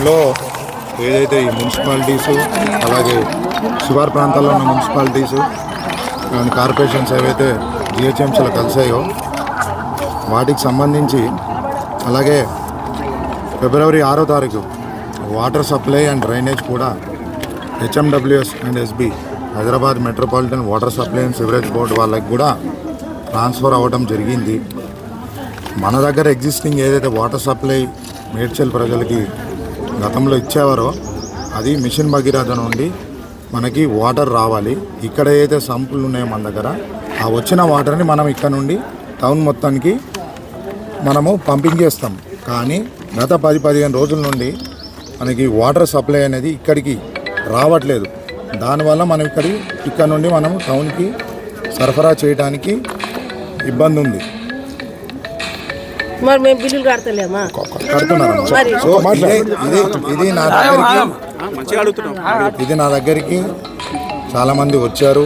లో ఏదైతే ఈ మున్సిపాలిటీసు అలాగే శివారు ప్రాంతాల్లో ఉన్న మున్సిపాలిటీసు అండ్ కార్పొరేషన్స్ ఏవైతే జిహెచ్ఎంసీలో కలిసాయో వాటికి సంబంధించి అలాగే ఫిబ్రవరి 6వ తారీఖు వాటర్ సప్లై అండ్ డ్రైనేజ్ కూడా HMWS and SB Hyderabad metropolitan water supply and sewerage board వాళ్ళకి కూడా ట్రాన్స్ఫర్ అవ్వడం జరిగింది. మన దగ్గర ఎగ్జిస్టింగ్ ఏదైతే వాటర్ సప్లై మేడ్చల్ ప్రజలకి గతంలో ఇచ్చేవారో అది మిషన్ భగీరథ నుండి మనకి వాటర్ రావాలి. ఇక్కడ ఏదైతే సంపులు ఉన్నాయో మన దగ్గర ఆ వచ్చిన వాటర్ని మనం ఇక్కడ నుండి టౌన్ మొత్తానికి మనము పంపింగ్ చేస్తాం. కానీ గత 10-15 రోజుల నుండి మనకి వాటర్ సప్లై అనేది ఇక్కడికి రావట్లేదు. దానివల్ల మనం ఇక్కడ నుండి మనం టౌన్కి సరఫరా చేయడానికి ఇబ్బంది ఉంది. మరి మేము బిల్లులు కడతలేమా? ఇది నా దగ్గరికి చాలామంది వచ్చారు,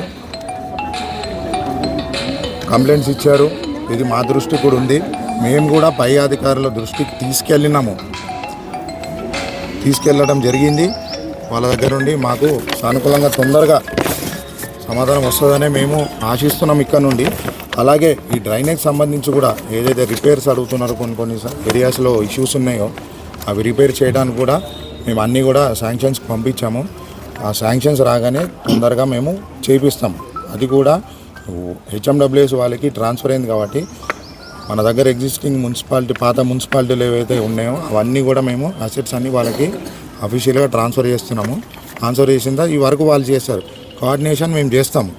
కంప్లైంట్స్ ఇచ్చారు. ఇది మా దృష్టి కూడా ఉంది. మేము కూడా పై అధికారుల దృష్టికి తీసుకెళ్ళడం జరిగింది. వాళ్ళ దగ్గర నుండి మాకు సానుకూలంగా తొందరగా సమాధానం వస్తుందనే మేము ఆశిస్తున్నాం ఇక్కడ నుండి. అలాగే ఈ డ్రైనేజ్ సంబంధించి కూడా ఏదైతే రిపేర్స్ అడుగుతున్నారో కొన్ని ఏరియాస్లో ఇష్యూస్ ఉన్నాయో అవి రిపేర్ చేయడానికి కూడా మేము అన్నీ కూడా శాంక్షన్స్కి పంపించాము. ఆ శాంక్షన్స్ రాగానే తొందరగా మేము చేపిస్తాం. అది కూడా హెచ్ఎండబ్ల్యూఎస్ వాళ్ళకి ట్రాన్స్ఫర్ అయింది కాబట్టి మన దగ్గర ఎగ్జిస్టింగ్ పాత మున్సిపాలిటీలు ఏవైతే ఉన్నాయో అవన్నీ కూడా మేము అసెట్స్ అన్నీ వాళ్ళకి అఫీషియల్గా ట్రాన్స్ఫర్ చేస్తున్నాము. ట్రాన్స్ఫర్ చేసిన ఈ వరకు వాళ్ళు చేస్తారు. కోఆర్డినేషన్ మేము చేస్తాము.